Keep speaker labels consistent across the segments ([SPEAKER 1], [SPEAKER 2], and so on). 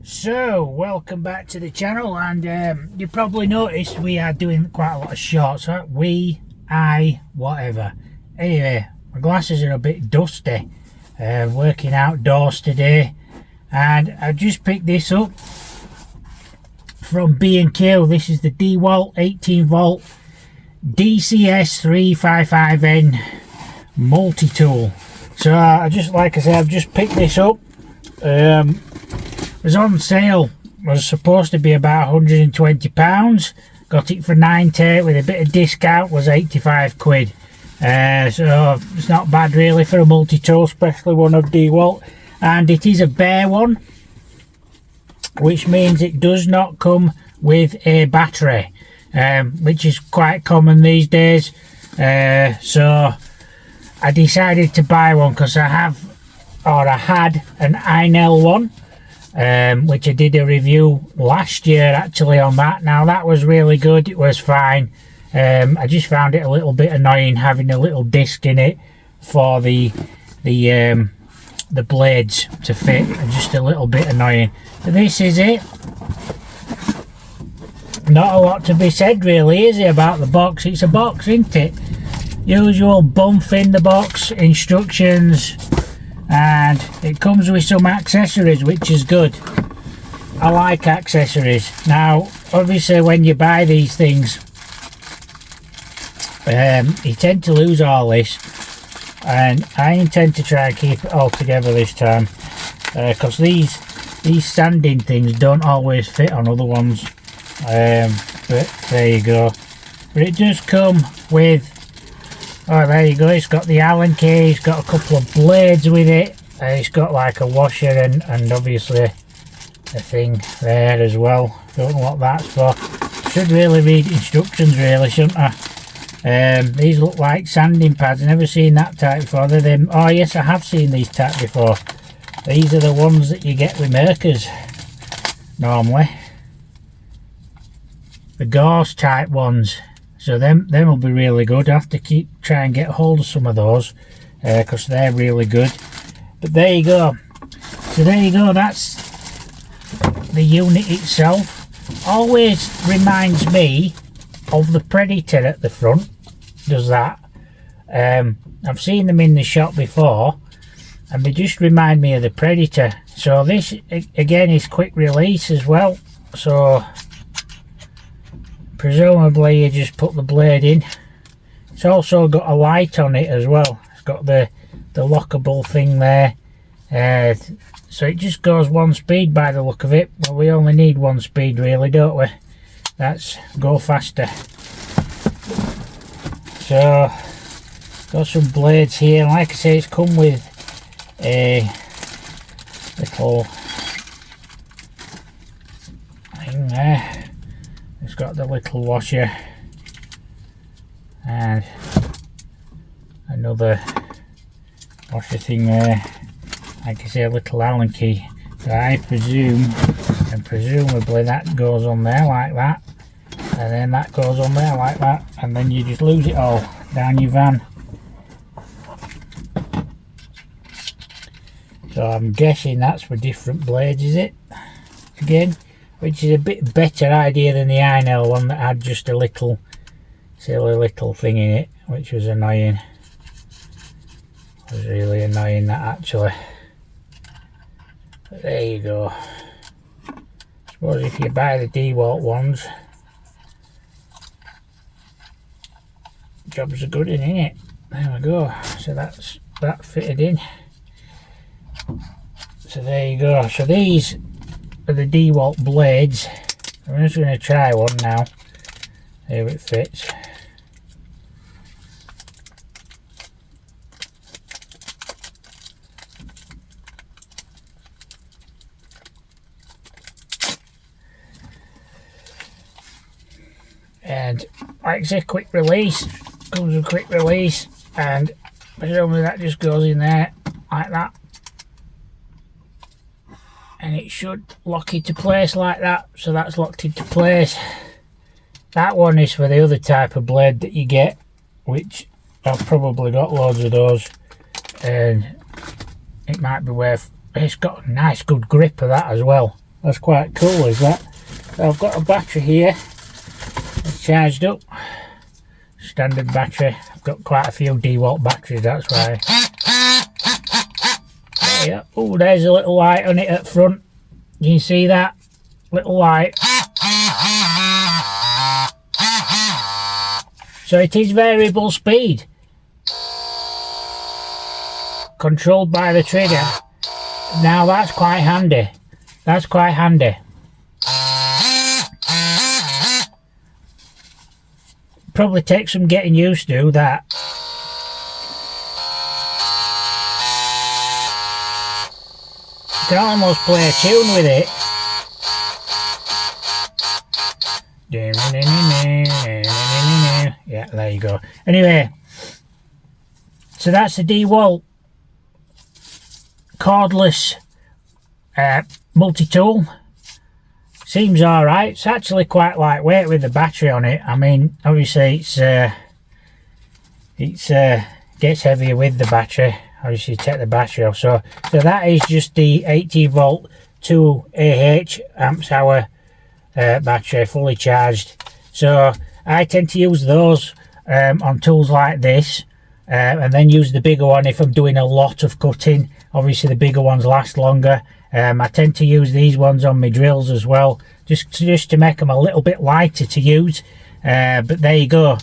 [SPEAKER 1] So welcome back to the channel, and you probably noticed we are doing quite a lot of shorts. Whatever. Anyway, my glasses are a bit dusty, working outdoors today, and I just picked this up from B&Q. This is the Dewalt 18 volt DCS355N multi-tool. So I just, like I said, I've just picked this up. It was on sale. It was supposed to be about £120. Got it for £90 with a bit of discount, was 85 quid. So it's not bad really for a multi-tool, especially one of Dewalt. And it is a bare one, which means it does not come with a battery, which is quite common these days. So I decided to buy one because I had an INL one, which I did a review last year actually on that. Now that was really good, it was fine. I just found it a little bit annoying having a little disc in it for the blades to fit, just a little bit annoying. But this is it. Not a lot to be said really, is it, about the box? It's a box, isn't it? Usual bump in the box, instructions, and it comes with some accessories, which is good. I like accessories. Now obviously when you buy these things, you tend to lose all this, and I intend to try and keep it all together this time, because these sanding things don't always fit on other ones. But there you go. But it does come with, oh there you go, it's got the Allen key, it's got a couple of blades with it, it's got like a washer and obviously a thing there as well. Don't know what that's for. Should really read instructions really, shouldn't I? These look like sanding pads. I've never seen that type before. They're them. Oh yes, I have seen these type before. These are the ones that you get with Merkers normally, the gauze type ones. So them will be really good. I have to try and get hold of some of those, because they're really good. But there you go. So there you go, that's the unit itself. Always reminds me of the Predator at the front, does that. I've seen them in the shop before and they just remind me of the Predator. So this again is quick release as well, so presumably you just put the blade in. It's also got a light on it as well. It's got the lockable thing there, so it just goes one speed by the look of it. Well, we only need one speed really, don't we? That's go faster. So got some blades here, and like I say, it's come with a little thing there. It's got the little washer and another washer thing there, like I say, a little Allen key. So I presume, and presumably that goes on there like that, and then that goes on there like that, and then you just lose it all down your van. So I'm guessing that's for different blades, is it? Again, which is a bit better idea than the INL one that had just a little silly little thing in it, which was annoying. It was really annoying, that actually. But there you go. I suppose if you buy the Dewalt ones, jobs are good in it. There we go. So that's that fitted in. So there you go. So these are the Dewalt blades. I'm just going to try one now, see if it fits. And like I say, quick release, comes with quick release, and presumably that just goes in there like that, and it should lock into place like that. So that's locked into place. That one is for the other type of blade that you get, which I've probably got loads of those, and it might be worth, it's got a nice good grip of that as well. That's quite cool, is that? So I've got a battery here. It's charged up. Standard battery. I've got quite a few Dewalt batteries, that's why. There, oh, there's a little light on it at front. You can see that little light. So it is variable speed, controlled by the trigger. Now that's quite handy. That's quite handy. Probably takes some getting used to that. You can almost play a tune with it. Yeah, there you go. Anyway, so that's the Dewalt cordless multi-tool. Seems alright. It's actually quite lightweight with the battery on it. I mean, obviously it's gets heavier with the battery. Obviously you take the battery off. So that is just the 80 volt 2 AH amps hour battery, fully charged. So I tend to use those on tools like this, and then use the bigger one if I'm doing a lot of cutting. Obviously the bigger ones last longer. I tend to use these ones on my drills as well, just to make them a little bit lighter to use. But there you go.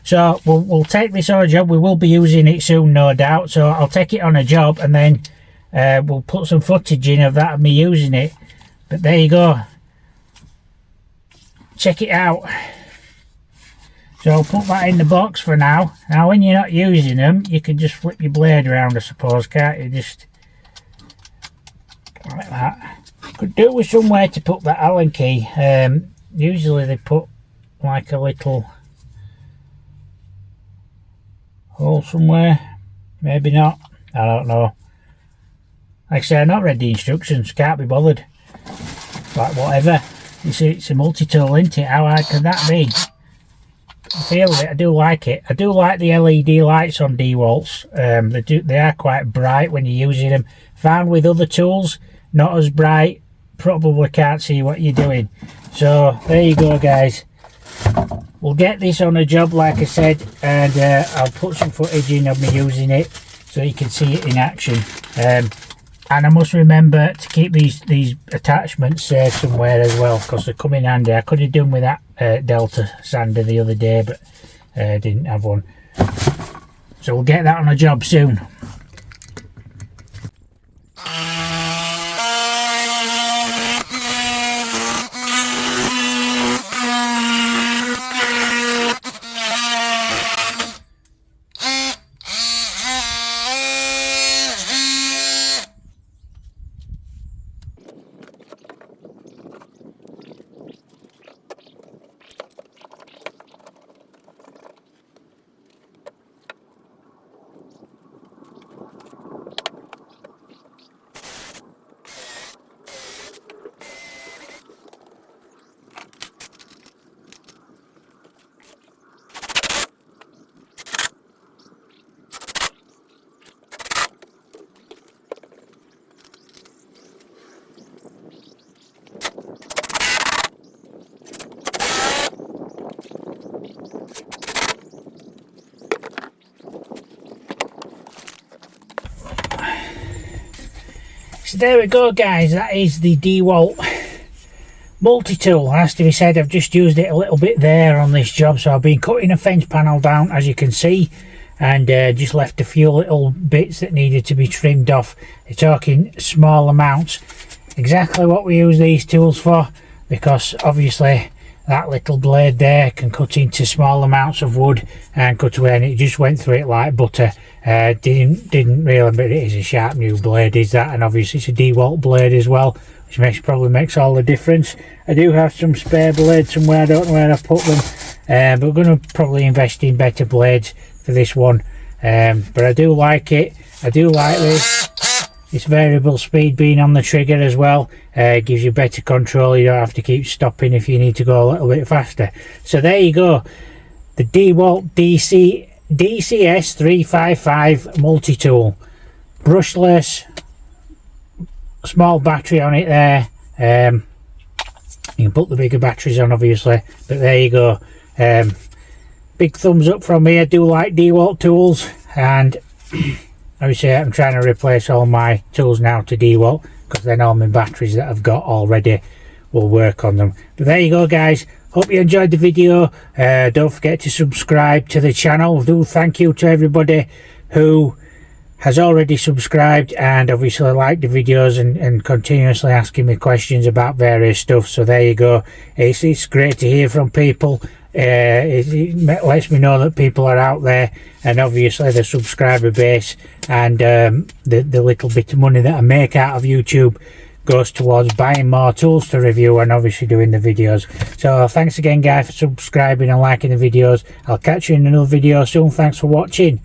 [SPEAKER 1] So we'll take this on a job. We will be using it soon, no doubt. So I'll take it on a job, and then we'll put some footage in of that, of me using it. But there you go. Check it out. So I'll put that in the box for now. Now when you're not using them, you can just flip your blade around, I suppose, can't you? Just like that. Could do with somewhere to put that Allen key. Usually they put like a little hole somewhere. Maybe not. I don't know. Like I say, I've not read the instructions. Can't be bothered. Like whatever. You see, it's a multi-tool, isn't it? How hard can that be? I feel it. I do like it. I do like the LED lights on Dewalts. They are quite bright when you're using them. Found with other tools, not as bright. Probably can't see what you're doing. So there you go, guys. We'll get this on a job, like I said, and I'll put some footage in of me using it so you can see it in action. And I must remember to keep these attachments safe somewhere as well, because they come in handy. I could have done with that Delta sander the other day, but didn't have one. So we'll get that on a job soon. So there we go, guys. That is the Dewalt multi-tool. Has to be said, I've just used it a little bit there on this job. So I've been cutting a fence panel down, as you can see, and just left a few little bits that needed to be trimmed off. You're talking small amounts. Exactly what we use these tools for, because obviously that little blade there can cut into small amounts of wood and cut away, and it just went through it like butter. Didn't really, but it is a sharp new blade, is that, and obviously it's a Dewalt blade as well, which probably makes all the difference. I do have some spare blades somewhere. I don't know where I've put them, but we're going to probably invest in better blades for this one. But I do like it. I do like this. It's variable speed being on the trigger as well. Gives you better control. You don't have to keep stopping if you need to go a little bit faster. So there you go. The Dewalt DCS355 multi-tool. Brushless. Small battery on it there. You can put the bigger batteries on, obviously, but there you go. Big thumbs up from me. I do like Dewalt tools, and obviously I'm trying to replace all my tools now to Dewalt, because then all my batteries that I've got already will work on them. But there you go, guys. Hope you enjoyed the video. Don't forget to subscribe to the channel. Thank you to everybody who has already subscribed and obviously liked the videos and continuously asking me questions about various stuff. So there you go. It's great to hear from people. It lets me know that people are out there, and obviously the subscriber base and the little bit of money that I make out of YouTube goes towards buying more tools to review and obviously doing the videos. So thanks again, guys, for subscribing and liking the videos. I'll catch you in another video soon. Thanks for watching.